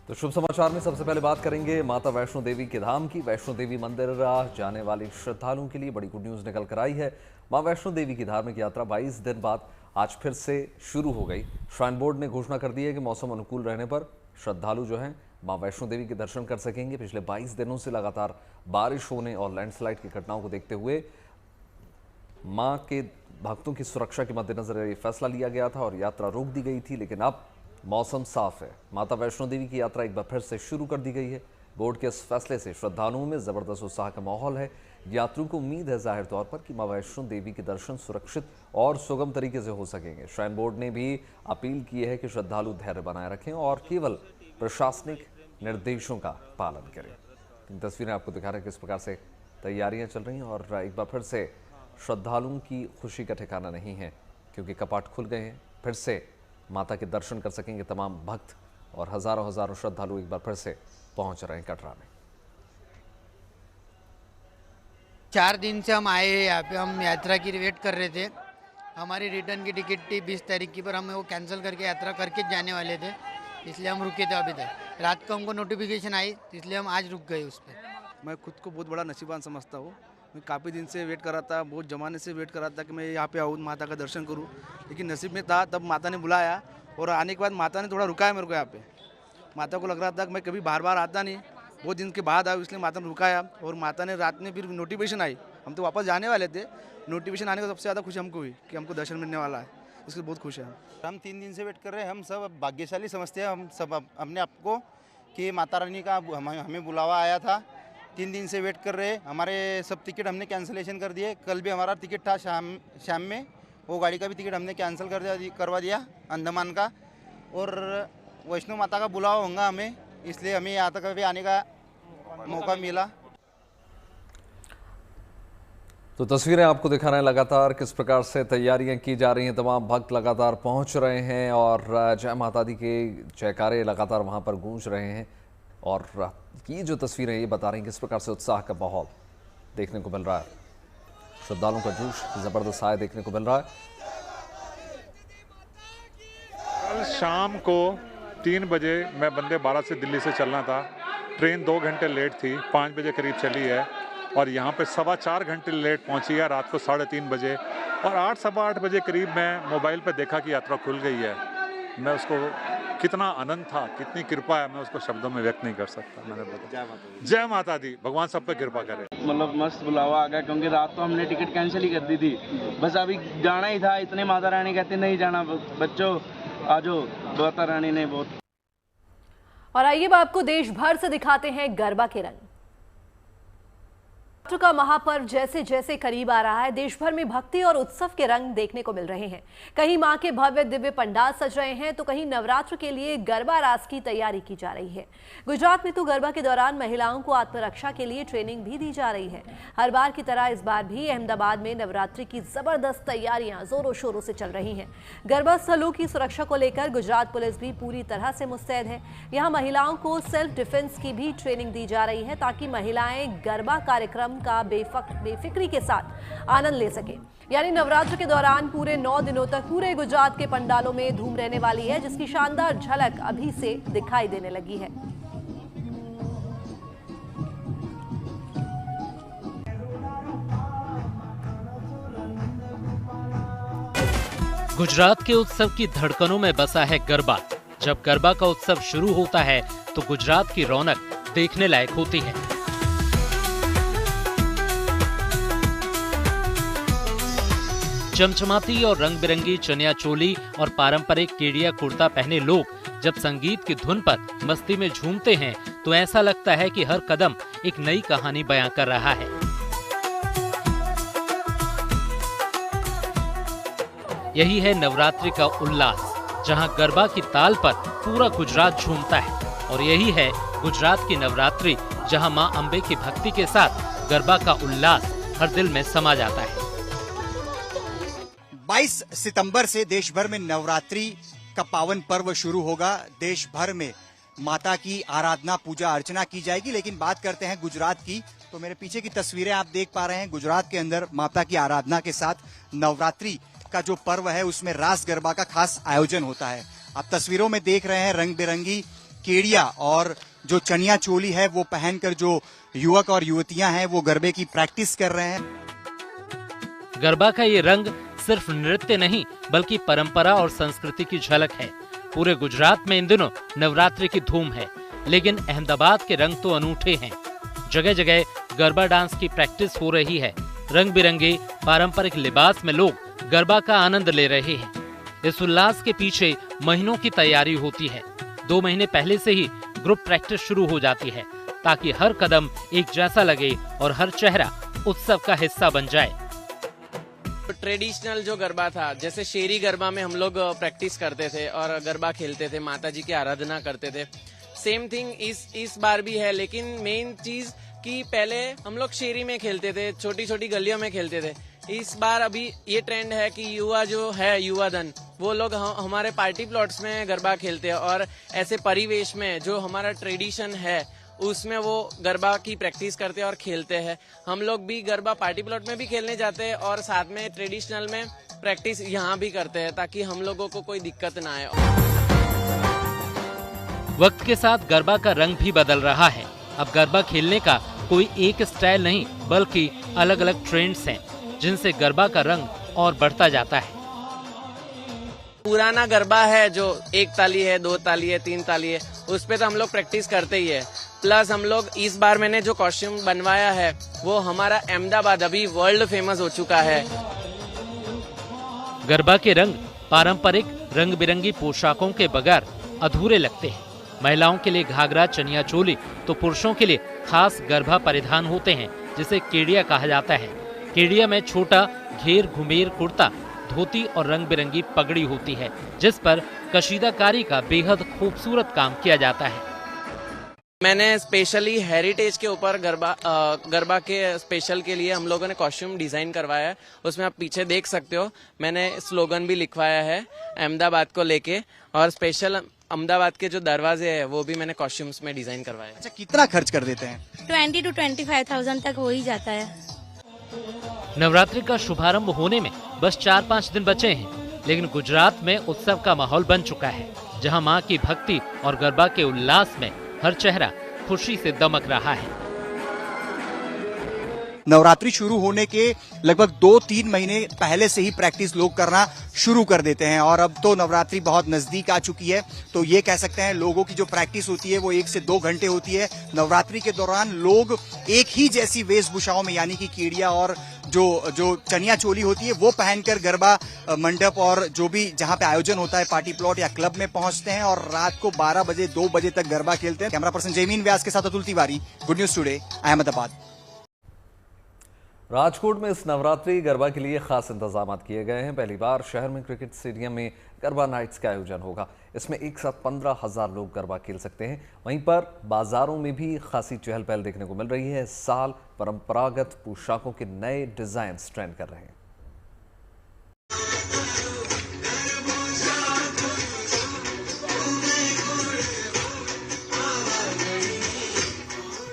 तो शुभ समाचार में सबसे पहले बात करेंगे माता वैष्णो देवी के धाम की। वैष्णो देवी मंदिर जाने वाले श्रद्धालुओं के लिए बड़ी गुड न्यूज निकल कर आई है। मां वैष्णो देवी की धार्मिक यात्रा 22 दिन बाद आज फिर से शुरू हो गई। श्राइन बोर्ड ने घोषणा कर दी है कि मौसम अनुकूल रहने पर श्रद्धालु जो हैं मां वैष्णो देवी के दर्शन कर सकेंगे। पिछले 22 दिनों से लगातार बारिश होने और लैंडस्लाइड की घटनाओं को देखते हुए मां के भक्तों की सुरक्षा के मद्देनजर ये फैसला लिया गया था और यात्रा रोक दी गई थी, लेकिन अब मौसम साफ है। माता वैष्णो देवी की यात्रा एक बार फिर से शुरू कर दी गई है। बोर्ड के इस फैसले से श्रद्धालुओं में जबरदस्त उत्साह का माहौल है। यात्रियों को उम्मीद है जाहिर तौर पर कि मां वैष्णो देवी के दर्शन सुरक्षित और सुगम तरीके से हो सकेंगे। श्राइन बोर्ड ने भी अपील की है कि श्रद्धालु धैर्य बनाए रखें और केवल प्रशासनिक निर्देशों का पालन करें। इन तस्वीरें आपको दिखा रहे हैं किस प्रकार से तैयारियां चल रही हैं और एक बार फिर से श्रद्धालुओं की खुशी का ठिकाना नहीं है, क्योंकि कपाट खुल गए हैं। फिर से माता के दर्शन कर सकेंगे तमाम भक्त और हजारों हजारों श्रद्धालु एक बार फिर से पहुंच रहे हैं कटरा में। 4 दिन से हम आए हैं यहाँ पे। हम यात्रा की वेट कर रहे थे। हमारी रिटर्न की टिकट थी 20 तारीख की, पर हम वो कैंसिल करके यात्रा करके जाने वाले थे, इसलिए हम रुके थे अभी तक। रात को हमको नोटिफिकेशन आई, इसलिए हम आज रुक गए उस पर। मैं खुद को बहुत बड़ा नसीबान समझता हूँ। मैं काफ़ी दिन से वेट कर रहा था, बहुत ज़माने से वेट कर रहा था कि मैं यहाँ पे आऊँ, माता का दर्शन करूँ, लेकिन नसीब में था तब माता ने बुलाया। और आने के बाद माता ने थोड़ा रुकाया मेरे को यहाँ पे। माता को लग रहा था कि मैं कभी बार बार आता नहीं, बहुत दिन के बाद आया, इसलिए माता ने रुकाया। और माता ने रात में फिर नोटिफिकेशन आई, हम तो वापस जाने वाले थे। नोटिफिकेशन आने का सबसे ज़्यादा खुशी हमको हुई कि हमको दर्शन मिलने वाला है, इसलिए बहुत खुश है। हम 3 दिन से वेट कर रहे हैं। हम सब भाग्यशाली समझते हैं, हम सब अपने आप को, कि माता रानी का हमें बुलावा आया था। 3 दिन से वेट कर रहे हैं। हमारे सब टिकट हमने कैंसिलेशन कर दिए। कल भी हमारा टिकट था शाम में, वो गाड़ी का भी टिकट हमने कैंसिल करवा दिया अंडमान का। और वैष्णो माता का बुलावा होगा हमें, इसलिए हमें यहाँ तक भी आने का मौका मिला। तो तस्वीरें आपको दिखा रहे हैं लगातार किस प्रकार से तैयारियां की जा रही हैं। तमाम भक्त लगातार पहुंच रहे हैं और जय माता दी के जयकारे लगातार वहां पर गूंज रहे हैं। और ये जो तस्वीरें ये बता रही हैं किस प्रकार से उत्साह का माहौल देखने को मिल रहा है। श्रद्धालुओं का जोश जबरदस्त आया देखने को मिल रहा है। कल शाम को 3 बजे मैं वंदे भारत से दिल्ली से चलना था। ट्रेन 2 घंटे लेट थी, 5 बजे करीब चली है और यहाँ पे 4.25 घंटे लेट पहुँची है रात को 3:30 बजे। और 8 सवा 8 बजे करीब मैं मोबाइल पर देखा कि यात्रा खुल गई है। मैं उसको कितना आनंद था, कितनी कृपा है, मैं उसको शब्दों में व्यक्त नहीं कर सकता। मैंने बोला जय माता दी, भगवान सब पे कृपा करे। मतलब मस्त बुलावा आ गया, क्योंकि रात को हमने टिकट कैंसिल ही कर दी थी। बस अभी जाना ही था, इतने माता रानी कहते नहीं जाना बच्चों, आजो माता रानी ने बहुत। और आइए अब आपको देश भर से दिखाते हैं गरबा के रंग। नवरात्र का महापर्व जैसे जैसे करीब आ रहा है, देश भर में भक्ति और उत्सव के रंग देखने को मिल रहे हैं। कहीं मां के भव्य दिव्य पंडाल सज रहे हैं, तो कहीं नवरात्र के लिए गरबा रास की तैयारी की जा रही है। गुजरात में तो गरबा के दौरान महिलाओं को आत्मरक्षा के लिए ट्रेनिंग भी दी जा रही है। हर बार की तरह इस बार भी अहमदाबाद में नवरात्रि की जबरदस्त तैयारियां जोरों शोरों से चल रही हैं। गरबा स्थलों की सुरक्षा को लेकर गुजरात पुलिस भी पूरी तरह से मुस्तैद है। यहाँ महिलाओं को सेल्फ डिफेंस की भी ट्रेनिंग दी जा रही है, ताकि महिलाएं गरबा कार्यक्रम का बेफिक्री के साथ आनंद ले सके। यानी नवरात्र के दौरान पूरे 9 दिनों तक पूरे गुजरात के पंडालों में धूम रहने वाली है, जिसकी शानदार झलक अभी से दिखाई देने लगी है। गुजरात के उत्सव की धड़कनों में बसा है गरबा। जब गरबा का उत्सव शुरू होता है तो गुजरात की रौनक देखने लायक होती है। चमचमाती और रंग बिरंगी चनिया चोली और पारंपरिक केडिया कुर्ता पहने लोग जब संगीत की धुन पर मस्ती में झूमते हैं, तो ऐसा लगता है कि हर कदम एक नई कहानी बयां कर रहा है। यही है नवरात्रि का उल्लास, जहां गरबा की ताल पर पूरा गुजरात झूमता है। और यही है गुजरात की नवरात्रि, जहां मां अंबे की भक्ति के साथ गरबा का उल्लास हर दिल में समा जाता है। 22 सितंबर से देश भर में नवरात्रि का पावन पर्व शुरू होगा। देश भर में माता की आराधना पूजा अर्चना की जाएगी। लेकिन बात करते हैं गुजरात की, तो मेरे पीछे की तस्वीरें आप देख पा रहे हैं। गुजरात के अंदर माता की आराधना के साथ नवरात्रि का जो पर्व है उसमें रास गरबा का खास आयोजन होता है। आप तस्वीरों में देख रहे हैं रंग बिरंगी केड़िया और जो चनिया चोली है वो पहनकर जो युवक और युवतियां हैं वो गरबे की प्रैक्टिस कर रहे हैं। गरबा का ये रंग सिर्फ नृत्य नहीं बल्कि परंपरा और संस्कृति की झलक है। पूरे गुजरात में इन दिनों नवरात्रि की धूम है, लेकिन अहमदाबाद के रंग तो अनूठे हैं। जगह जगह गरबा डांस की प्रैक्टिस हो रही है। रंग बिरंगे पारंपरिक लिबास में लोग गरबा का आनंद ले रहे हैं। इस उल्लास के पीछे महीनों की तैयारी होती है। 2 महीने पहले से ही ग्रुप प्रैक्टिस शुरू हो जाती है ताकि हर कदम एक जैसा लगे और हर चेहरा उत्सव का हिस्सा बन जाए। ट्रेडिशनल जो गरबा था, जैसे शेरी गरबा में हम लोग प्रैक्टिस करते थे और गरबा खेलते थे, माता जी की आराधना करते थे। सेम थिंग इस बार भी है, लेकिन मेन चीज कि पहले हम लोग शेरी में खेलते थे, छोटी छोटी गलियों में खेलते थे। इस बार अभी ये ट्रेंड है कि युवा जो है, युवा धन, वो लोग हमारे पार्टी प्लॉट्स में गरबा खेलते हैं और ऐसे परिवेश में जो हमारा ट्रेडिशन है उसमें वो गरबा की प्रैक्टिस करते हैं और खेलते हैं। हम लोग भी गरबा पार्टी प्लॉट में भी खेलने जाते हैं और साथ में ट्रेडिशनल में प्रैक्टिस यहाँ भी करते हैं ताकि हम लोगों को कोई दिक्कत ना आए। वक्त के साथ गरबा का रंग भी बदल रहा है। अब गरबा खेलने का कोई एक स्टाइल नहीं बल्कि अलग अलग ट्रेंड्स हैं जिनसे गरबा का रंग और बढ़ता जाता है। पुराना गरबा है जो 1 ताली है, 2 ताली है, 3 ताली है, उस पे तो हम लोग प्रैक्टिस करते ही है। प्लस हम लोग इस बार मैंने जो कॉस्ट्यूम बनवाया है वो हमारा अहमदाबाद अभी वर्ल्ड फेमस हो चुका है। गरबा के रंग पारंपरिक रंग बिरंगी पोशाकों के बगैर अधूरे लगते हैं। महिलाओं के लिए घाघरा चनिया चोली तो पुरुषों के लिए खास गरबा परिधान होते हैं जिसे केड़िया कहा जाता है। केड़िया में छोटा घेर घुमेर कुर्ता, धोती और रंग बिरंगी पगड़ी होती है जिस पर कशीदाकारी का बेहद खूबसूरत काम किया जाता है। मैंने स्पेशली हेरिटेज के ऊपर गरबा के स्पेशल के लिए हम लोगों ने कॉस्ट्यूम डिजाइन करवाया है। उसमें आप पीछे देख सकते हो, मैंने स्लोगन भी लिखवाया है अहमदाबाद को लेके, और स्पेशल अहमदाबाद के जो दरवाजे हैं वो भी मैंने कॉस्ट्यूम्स में डिजाइन करवाया है। अच्छा, कितना खर्च कर देते हैं? 20 to 25,000 तक हो ही जाता है। नवरात्रि का शुभारंभ होने में बस 4-5 दिन बचे हैं, लेकिन गुजरात में उत्सव का माहौल बन चुका है जहां मां की भक्ति और गरबा के उल्लास में हर चेहरा खुशी से दमक रहा है। नवरात्रि शुरू होने के लगभग 2-3 महीने पहले से ही प्रैक्टिस लोग करना शुरू कर देते हैं और अब तो नवरात्रि बहुत नजदीक आ चुकी है, तो ये कह सकते हैं लोगों की जो प्रैक्टिस होती है वो 1 से 2 घंटे होती है। नवरात्रि के दौरान लोग एक ही जैसी वेशभूषाओं में यानी कि केड़िया और जो चनिया चोली होती है वो पहनकर गरबा मंडप और जो भी जहां पे आयोजन होता है पार्टी प्लॉट या क्लब में पहुंचते हैं और रात को 12 बजे 2 बजे तक गरबा खेलते हैं। कैमरा पर्सन जयमीन व्यास के साथ Atul Tiwari, good news today, Ahmedabad. Rajkot में इस नवरात्रि गरबा के लिए खास इंतजाम किए गए हैं। पहली बार शहर में क्रिकेट स्टेडियम में गरबा नाइट्स का आयोजन होगा। इसमें एक साथ 15,000 लोग गरबा खेल सकते हैं। वहीं पर बाजारों में भी खासी चहल पहल देखने को मिल रही है। इस साल परंपरागत पोशाकों के नए डिजाइन ट्रेंड कर रहे हैं।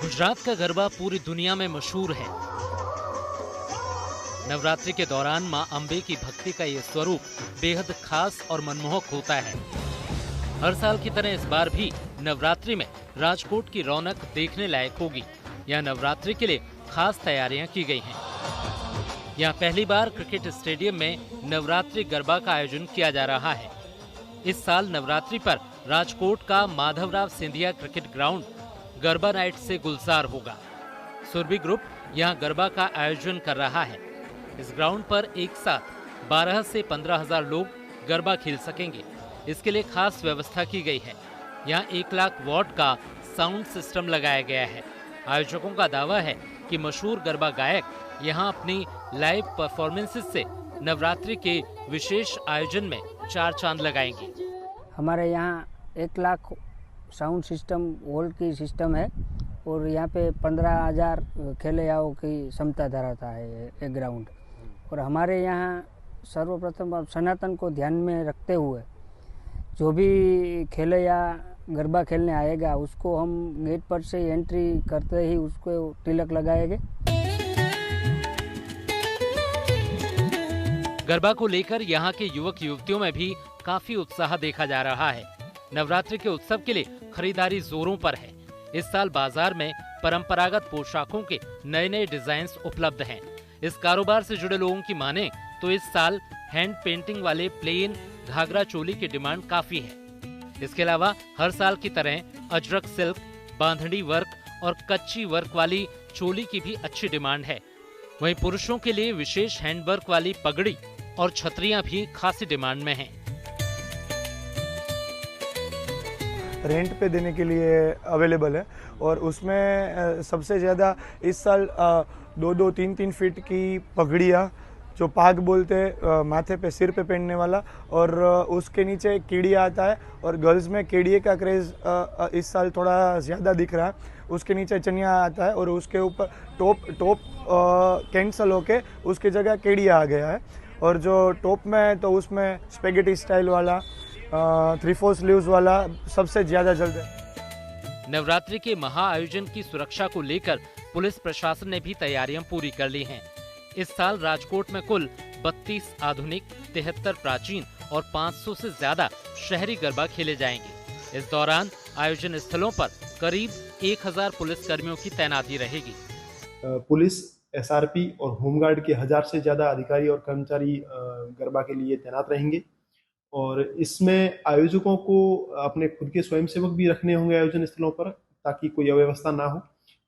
गुजरात का गरबा पूरी दुनिया में मशहूर है। नवरात्रि के दौरान मां अंबे की भक्ति का ये स्वरूप बेहद खास और मनमोहक होता है। हर साल की तरह इस बार भी नवरात्रि में राजकोट की रौनक देखने लायक होगी। यहाँ नवरात्रि के लिए खास तैयारियां की गई हैं। यहाँ पहली बार क्रिकेट स्टेडियम में नवरात्रि गरबा का आयोजन किया जा रहा है। इस साल नवरात्रि पर राजकोट का Madhavrao Scindia cricket ground garba night से गुलजार होगा। सुरभि ग्रुप यहाँ गरबा का आयोजन कर रहा है। इस ग्राउंड पर एक साथ 12 से 15,000 लोग गरबा खेल सकेंगे। इसके लिए खास व्यवस्था की गई है। यहाँ 1 लाख वॉट का साउंड सिस्टम लगाया गया है। आयोजकों का दावा है कि मशहूर गरबा गायक यहाँ अपनी लाइव परफॉर्मेंसेस से नवरात्रि के विशेष आयोजन में 4 चांद लगाएंगे। हमारे यहाँ 1 लाख साउंड सिस्टम वोल्ट की सिस्टम है और यहाँ पे 15,000 खेलैयाओं की क्षमता धराता है एक ग्राउंड। और हमारे यहाँ सर्वप्रथम सनातन को ध्यान में रखते हुए जो भी खेलैया गरबा खेलने आएगा उसको हम गेट पर से एंट्री करते ही उसको तिलक लगाएंगे। गरबा को लेकर यहाँ के युवक युवतियों में भी काफी उत्साह देखा जा रहा है। नवरात्रि के उत्सव के लिए खरीदारी जोरों पर है। इस साल बाजार में परंपरागत पोशाकों के नए नए डिजाइन उपलब्ध हैं। इस कारोबार से जुड़े लोगों की माने तो इस साल हैंड पेंटिंग वाले प्लेन घाघरा चोली की डिमांड काफी है। इसके अलावा हर साल की तरह अजरक सिल्क, बांधनी वर्क और कच्ची वर्क वाली चोली की भी अच्छी डिमांड है। वहीं पुरुषों के लिए विशेष हैंडवर्क वाली पगड़ी और छतरियां भी खासी डिमांड में हैं। रेंट पे देने के लिए अवेलेबल है और उसमें सबसे ज़्यादा इस साल 2-2, 3-3 फीट की पगड़ियाँ जो पाग बोलते हैं, माथे पे सिर पे पहनने वाला, और उसके नीचे केड़िया आता है और गर्ल्स में केड़िए का क्रेज़ इस साल थोड़ा ज़्यादा दिख रहा है। उसके नीचे चनिया आता है और उसके ऊपर टॉप कैंसल होके उसकी जगह केड़िया आ गया है। और जो टॉप में है तो उसमें स्पेगेटी स्टाइल वाला 3/4 स्लीव्स वाला सबसे ज़्यादा जल्द है। नवरात्रि के महाआयोजन की सुरक्षा को लेकर पुलिस प्रशासन ने भी तैयारियां पूरी कर ली हैं। इस साल राजकोट में कुल 32 आधुनिक, 73 प्राचीन और 500 से ज्यादा शहरी गरबा खेले जाएंगे। इस दौरान आयोजन स्थलों पर करीब 1000 पुलिस कर्मियों की तैनाती रहेगी। पुलिस, एसआरपी और होमगार्ड के 1000 से ज्यादा अधिकारी और कर्मचारी गरबा के लिए तैनात रहेंगे। और इसमें आयोजकों को अपने खुद के स्वयंसेवक भी रखने होंगे आयोजन स्थलों पर, ताकि कोई अव्यवस्था ना हो।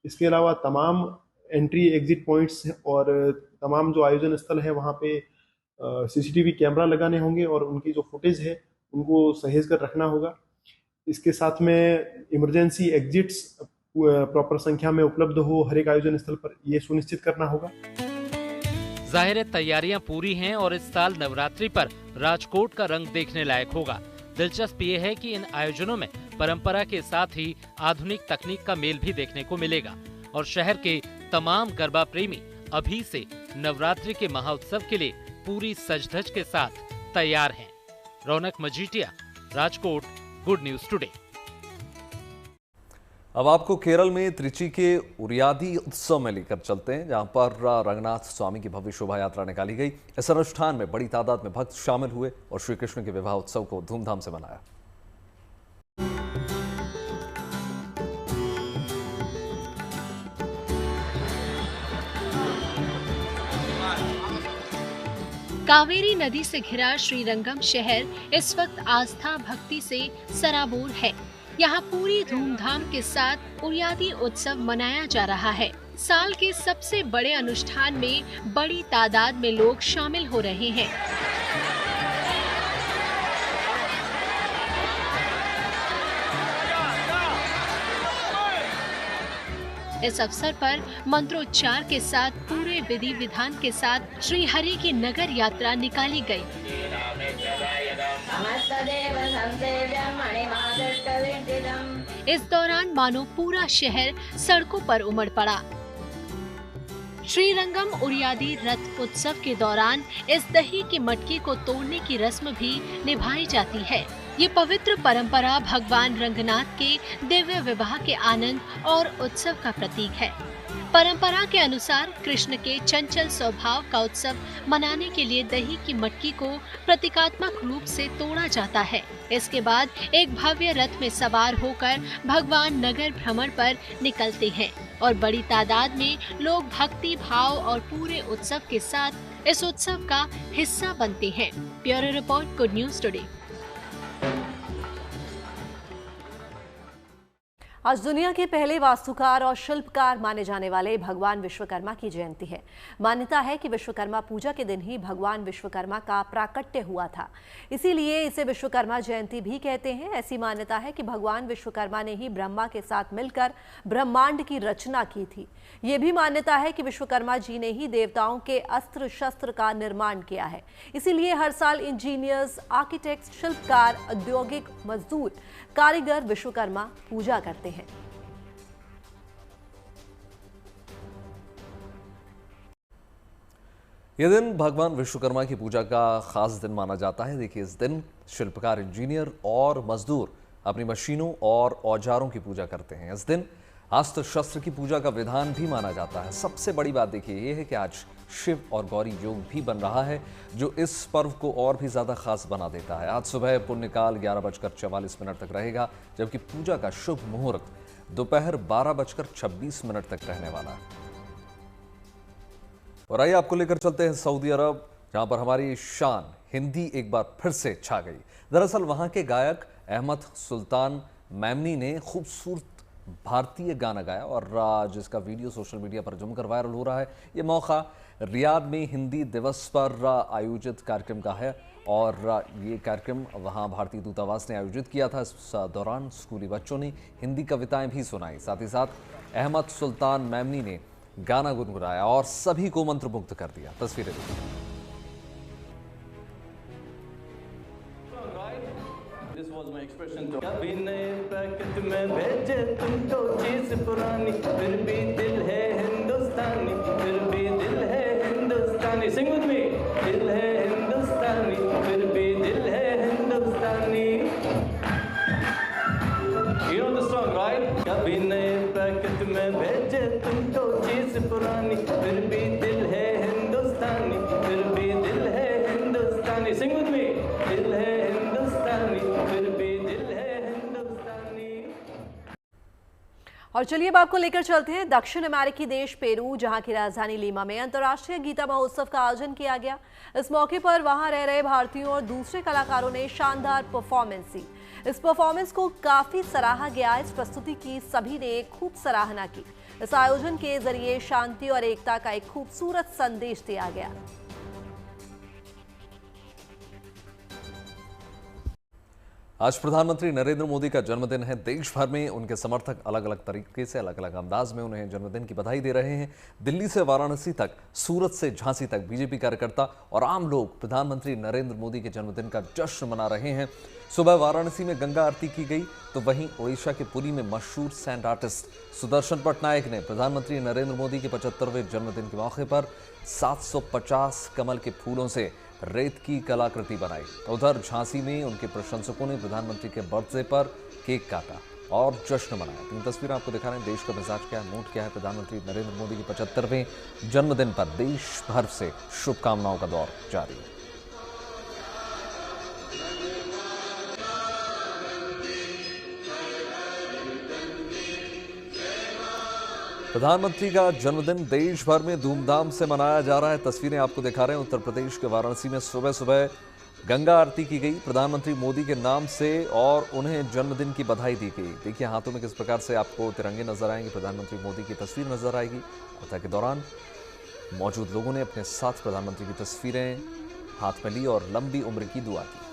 इसके अलावा तमाम एंट्री एग्जिट पॉइंट्स और तमाम जो आयोजन स्थल है वहाँ पे सीसीटीवी कैमरा लगाने होंगे और उनकी जो फुटेज है उनको सहेज कर रखना होगा। इसके साथ में इमरजेंसी एग्जिट्स प्रॉपर संख्या में उपलब्ध हो हर एक आयोजन स्थल पर, ये सुनिश्चित करना होगा। जाहिर है तैयारियां पूरी हैं और इस साल नवरात्रि पर राजकोट का रंग देखने लायक होगा। दिलचस्प ये है कि इन आयोजनों में परंपरा के साथ ही आधुनिक तकनीक का मेल भी देखने को मिलेगा और शहर के तमाम गरबा प्रेमी अभी से नवरात्रि के महाउत्सव के लिए पूरी सज-धज के साथ तैयार हैं। Raunak Majithia, Rajkot, good news today. अब आपको केरल में त्रिची के उरियादी उत्सव में लेकर चलते हैं, जहां पर रंगनाथ स्वामी की भव्य शोभा यात्रा निकाली गई। इस अनुष्ठान में बड़ी तादाद में भक्त शामिल हुए और श्री कृष्ण के विवाह उत्सव को धूमधाम से मनाया। कावेरी नदी से घिरा श्रीरंगम शहर इस वक्त आस्था भक्ति से सराबोर है। यहाँ पूरी धूमधाम के साथ उरियादी उत्सव मनाया जा रहा है। साल के सबसे बड़े अनुष्ठान में बड़ी तादाद में लोग शामिल हो रहे हैं। इस अवसर पर मंत्रोच्चार के साथ पूरे विधि विधान के साथ श्री हरि की नगर यात्रा निकाली गई। इस दौरान मानो पूरा शहर सड़कों पर उमड़ पड़ा। श्रीरंगम उरियादी रथ उत्सव के दौरान इस दही की मटकी को तोड़ने की रस्म भी निभाई जाती है। ये पवित्र परंपरा भगवान रंगनाथ के दिव्य विवाह के आनंद और उत्सव का प्रतीक है। परंपरा के अनुसार कृष्ण के चंचल स्वभाव का उत्सव मनाने के लिए दही की मटकी को प्रतीकात्मक रूप से तोड़ा जाता है। इसके बाद एक भव्य रथ में सवार होकर भगवान नगर भ्रमण पर निकलते हैं और बड़ी तादाद में लोग भक्ति भाव और पूरे उत्सव के साथ इस उत्सव का हिस्सा बनते हैं। Bureau report, good news today. आज दुनिया के पहले वास्तुकार और शिल्पकार माने जाने वाले भगवान विश्वकर्मा की जयंती है। मान्यता है कि विश्वकर्मा पूजा के दिन ही भगवान विश्वकर्मा का प्राकट्य हुआ था, इसीलिए इसे विश्वकर्मा जयंती भी कहते हैं। ऐसी मान्यता है कि भगवान विश्वकर्मा ने ही ब्रह्मा के साथ मिलकर ब्रह्मांड की रचना की थी। ये भी मान्यता है कि विश्वकर्मा जी ने ही देवताओं के अस्त्र शस्त्र का निर्माण किया है, इसीलिए हर साल इंजीनियर्स, आर्किटेक्ट, शिल्पकार, औद्योगिक मजदूर, कारीगर विश्वकर्मा पूजा करते हैं। यह दिन भगवान विश्वकर्मा की पूजा का खास दिन माना जाता है। देखिए, इस दिन शिल्पकार, इंजीनियर और मजदूर अपनी मशीनों और औजारों की पूजा करते हैं। इस दिन अस्त्र शस्त्र की पूजा का विधान भी माना जाता है। सबसे बड़ी बात देखिए ये है कि आज शिव और गौरी योग भी बन रहा है, जो इस पर्व को और भी ज्यादा खास बना देता है। आज सुबह पुण्यकाल 11:44 तक रहेगा, जबकि पूजा का शुभ मुहूर्त दोपहर 12:26 तक रहने वाला है। और आइए आपको लेकर चलते हैं सऊदी अरब, जहां पर हमारी शान हिंदी एक बार फिर से छा गई। दरअसल वहां के गायक अहमद सुल्तान मेमनी ने खूबसूरत भारतीय गाना गाया और जिसका वीडियो सोशल मीडिया पर जमकर वायरल हो रहा है। ये मौका रियाद में हिंदी दिवस पर आयोजित कार्यक्रम का है और ये कार्यक्रम वहां भारतीय दूतावास ने आयोजित किया था। इस दौरान स्कूली बच्चों ने हिंदी कविताएं भी सुनाई। साथ ही साथ अहमद सुल्तान मेमनी ने गाना गुनगुनाया और सभी को मंत्रमुग्ध कर दिया। तस्वीरें देखिए। कभी नए पैकेट में भेजे तुमको चीज पुरानी, फिर भी दिल है हिंदुस्तानी, फिर भी दिल है हिंदुस्तानी। सिंग विद मी, दिल है हिंदुस्तानी, फिर भी दिल है हिंदुस्तानी। You know the song, right? कभी नए पैकेट में भेजे तुमको चीज पुरानी, फिर भी दिल है हिंदुस्तानी, फिर भी दिल है हिंदुस्तानी। सिंग विद मी, दिल है हिंदुस्तानी, फिर भी दिल है हिंदुस्तानी। और चलिए अब आपको लेकर चलते हैं दक्षिण अमेरिकी देश पेरू, जहां की राजधानी लीमा में अंतर्राष्ट्रीय गीता महोत्सव का आयोजन किया गया। इस मौके पर वहां रह रहे भारतीयों और दूसरे कलाकारों ने शानदार परफॉर्मेंस दी। इस परफॉर्मेंस को काफी सराहा गया। इस प्रस्तुति की सभी ने खूब सराहना की। इस आयोजन के जरिए शांति और एकता का एक खूबसूरत संदेश दिया गया। आज प्रधानमंत्री नरेंद्र मोदी का जन्मदिन है। देश भर में उनके समर्थक अलग अलग तरीके से, अलग अलग अंदाज में उन्हें जन्मदिन की बधाई दे रहे हैं। दिल्ली से वाराणसी तक, सूरत से झांसी तक बीजेपी कार्यकर्ता और आम लोग प्रधानमंत्री नरेंद्र मोदी के जन्मदिन का जश्न मना रहे हैं। सुबह वाराणसी में गंगा आरती की गई, तो वहीं ओडिशा के पुरी में मशहूर सैंड आर्टिस्ट सुदर्शन पटनायक ने प्रधानमंत्री नरेंद्र मोदी के 75वें जन्मदिन के मौके पर 750 कमल के फूलों से रेत की कलाकृति बनाई। उधर झांसी में उनके प्रशंसकों ने प्रधानमंत्री के बर्थडे पर केक काटा और जश्न मनाया। 3 तस्वीरें आपको दिखा रहे हैं। देश का मिजाज क्या है, मूड क्या है। प्रधानमंत्री नरेंद्र मोदी के 75वें जन्मदिन पर देश भर से शुभकामनाओं का दौर जारी है। प्रधानमंत्री का जन्मदिन देश भर में धूमधाम से मनाया जा रहा है। तस्वीरें आपको दिखा रहे हैं। उत्तर प्रदेश के वाराणसी में सुबह सुबह गंगा आरती की गई प्रधानमंत्री मोदी के नाम से और उन्हें जन्मदिन की बधाई दी गई। देखिए हाथों में किस प्रकार से आपको तिरंगे नजर आएंगे। प्रधानमंत्री मोदी की तस्वीर नजर आएगी। आरती के दौरान मौजूद लोगों ने अपने साथ प्रधानमंत्री की तस्वीरें हाथ में ली और लंबी उम्र की दुआ की।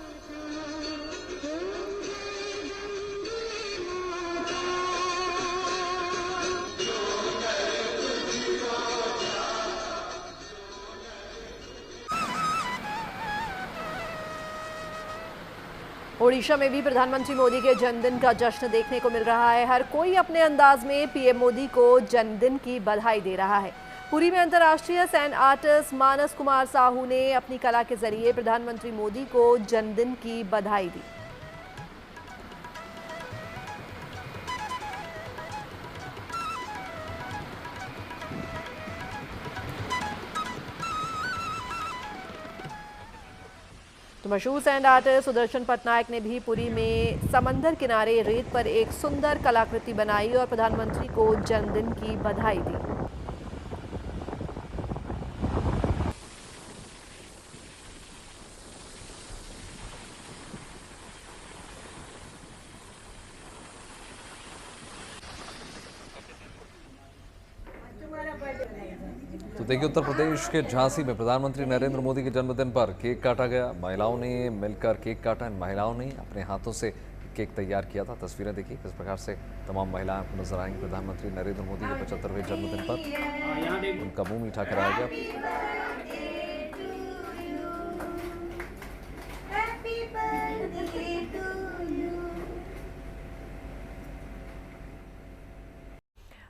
ओडिशा में भी प्रधानमंत्री मोदी के जन्मदिन का जश्न देखने को मिल रहा है। हर कोई अपने अंदाज में पीएम मोदी को जन्मदिन की बधाई दे रहा है। पुरी में अंतर्राष्ट्रीय सैंड आर्टिस्ट मानस कुमार साहू ने अपनी कला के जरिए प्रधानमंत्री मोदी को जन्मदिन की बधाई दी। तो मशहूर सैंड आर्टिस्ट सुदर्शन पटनायक ने भी पुरी में समंदर किनारे रेत पर एक सुंदर कलाकृति बनाई और प्रधानमंत्री को जन्मदिन की बधाई दी। तो देखिए उत्तर प्रदेश के झांसी में प्रधानमंत्री नरेंद्र मोदी के जन्मदिन पर केक काटा गया। महिलाओं ने मिलकर केक काटा। इन महिलाओं ने अपने हाथों से केक तैयार किया था। तस्वीरें देखिए किस प्रकार से तमाम महिलाएं आपको नजर आएंगी। प्रधानमंत्री नरेंद्र मोदी के 75वें जन्मदिन पर उनका मुंह मीठा कराया गया।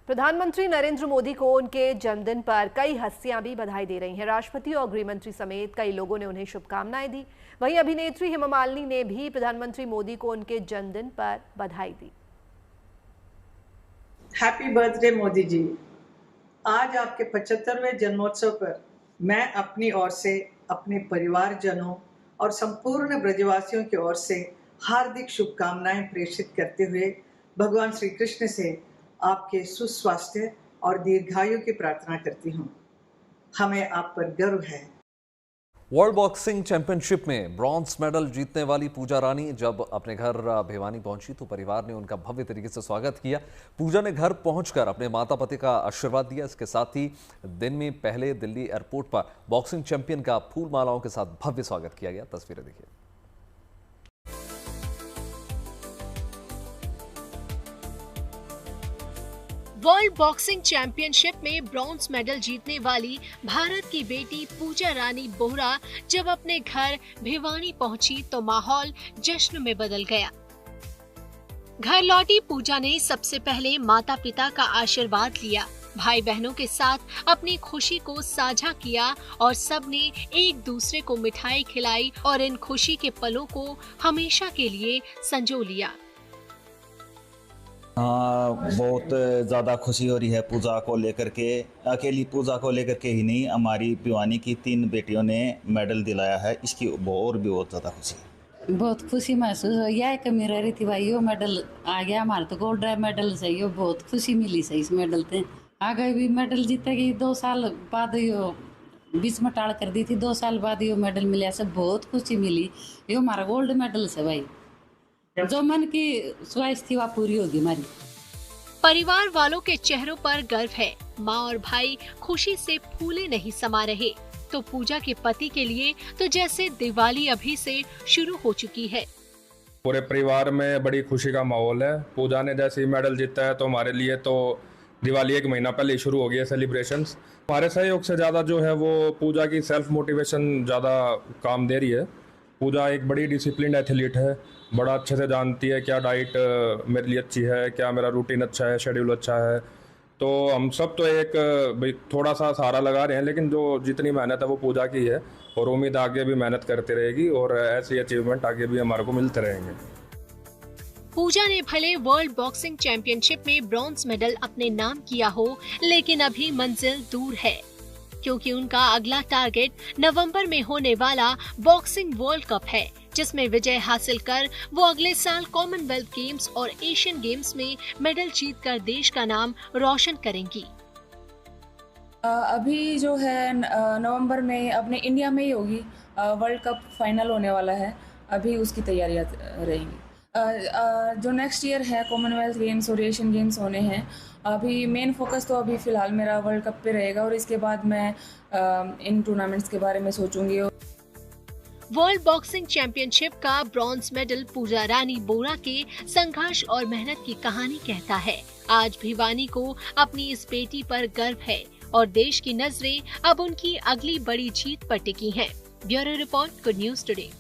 प्रधानमंत्री नरेंद्र मोदी को उनके जन्मदिन पर कई हस्तियां भी बधाई दे रही हैं। राष्ट्रपति और गृहमंत्री समेत कई लोगों ने उन्हें शुभकामनाएं दी। वहीं अभिनेत्री हेमा मालिनी ने भी प्रधानमंत्री मोदी को उनके जन्मदिन पर बधाई दी। Happy birthday Modi ji. आज आपके 75वें जन्मोत्सव पर मैं अपनी ओर से, अपने परिवारजनों और संपूर्ण ब्रजवासियों की ओर से हार्दिक शुभकामनाएं प्रेषित करते हुए भगवान श्री कृष्ण से आपके सुस्वास्थ्य और दीर्घायु की प्रार्थना करती हूँ। हमें आप पर गर्व है। वर्ल्ड बॉक्सिंग चैंपियनशिप में ब्रॉन्ज मेडल जीतने वाली पूजा रानी जब अपने घर भिवानी पहुंची तो परिवार ने उनका भव्य तरीके से स्वागत किया। पूजा ने घर पहुंचकर अपने माता पिता का आशीर्वाद दिया। इसके साथ ही दिन में पहले दिल्ली एयरपोर्ट पर बॉक्सिंग चैंपियन का फूल मालाओं के साथ भव्य स्वागत किया गया। तस्वीरें देखिए। वर्ल्ड बॉक्सिंग चैंपियनशिप में ब्रॉन्ज मेडल जीतने वाली भारत की बेटी पूजा रानी बोहरा जब अपने घर भिवानी पहुंची तो माहौल जश्न में बदल गया। घर लौटी पूजा ने सबसे पहले माता पिता का आशीर्वाद लिया, भाई बहनों के साथ अपनी खुशी को साझा किया और सबने एक दूसरे को मिठाई खिलाई और इन खुशी के पलों को हमेशा के लिए संजो लिया। हाँ, बहुत ज़्यादा खुशी हो रही है पूजा को लेकर के। अकेली पूजा को लेकर के ही नहीं, हमारी भिवानी की 3 बेटियों ने मेडल दिलाया है, इसकी और भी बहुत ज़्यादा खुशी है। बहुत खुशी महसूस हो यह कि मेरा रीति भाई यो मेडल आ गया हमारे तो गोल्ड मेडल से यो बहुत खुशी मिली से इस मेडल से। आगे भी मेडल जीतेगी 2 साल बाद यो बीच में टाल कर दी थी, 2 साल बाद यो मेडल मिला से बहुत खुशी मिली। यो हमारा गोल्ड मेडल से भाई, जो मन की ख्वाहिश थी वह पूरी होगी हमारी। परिवार वालों के चेहरों पर गर्व है। माँ और भाई खुशी से फूले नहीं समा रहे तो पूजा के पति के लिए तो जैसे दिवाली अभी से शुरू हो चुकी है। पूरे परिवार में बड़ी खुशी का माहौल है। पूजा ने जैसे ही मेडल जीता है तो हमारे लिए तो दिवाली 1 महीना पहले शुरू हो गई है सेलिब्रेशंस। हमारे सहयोग से ज़्यादा जो है वो पूजा की सेल्फ मोटिवेशन ज़्यादा काम दे रही है। पूजा एक बड़ी डिसिप्लिन एथलीट है, बड़ा अच्छे से जानती है क्या डाइट मेरे लिए अच्छी है, क्या मेरा रूटीन अच्छा है, शेड्यूल अच्छा है। तो हम सब तो एक भाई थोड़ा सा सहारा लगा रहे हैं, लेकिन जो जितनी मेहनत है वो पूजा की है और उम्मीद आगे भी मेहनत करती रहेगी और ऐसी अचीवमेंट आगे भी हमारे को मिलते रहेंगे। पूजा ने भले वर्ल्ड बॉक्सिंग चैंपियनशिप में ब्रॉन्ज मेडल अपने नाम किया हो, लेकिन अभी मंजिल दूर है क्योंकि उनका अगला टारगेट नवंबर में होने वाला बॉक्सिंग वर्ल्ड कप है, जिसमें विजय हासिल कर वो अगले साल कॉमनवेल्थ गेम्स और एशियन गेम्स में मेडल जीतकर देश का नाम रोशन करेंगी। अभी जो है नवंबर में अपने इंडिया में ही होगी, वर्ल्ड कप फाइनल होने वाला है, अभी उसकी तैयारियां रहेंगी। जो नेक्स्ट ईयर है कॉमनवेल्थ गेम्स और एशियन गेम्स होने हैं, अभी मेन फोकस तो अभी फ़िलहाल मेरा वर्ल्ड कप पे रहेगा और इसके बाद मैं इन टूर्नामेंट्स के बारे में सोचूंगी। वर्ल्ड बॉक्सिंग चैंपियनशिप का ब्रॉन्ज मेडल पूजा रानी बोहरा के संघर्ष और मेहनत की कहानी कहता है। आज भिवानी को अपनी इस बेटी पर गर्व है और देश की नजरें अब उनकी अगली बड़ी जीत पर टिकी हैं। Bureau report, good news today.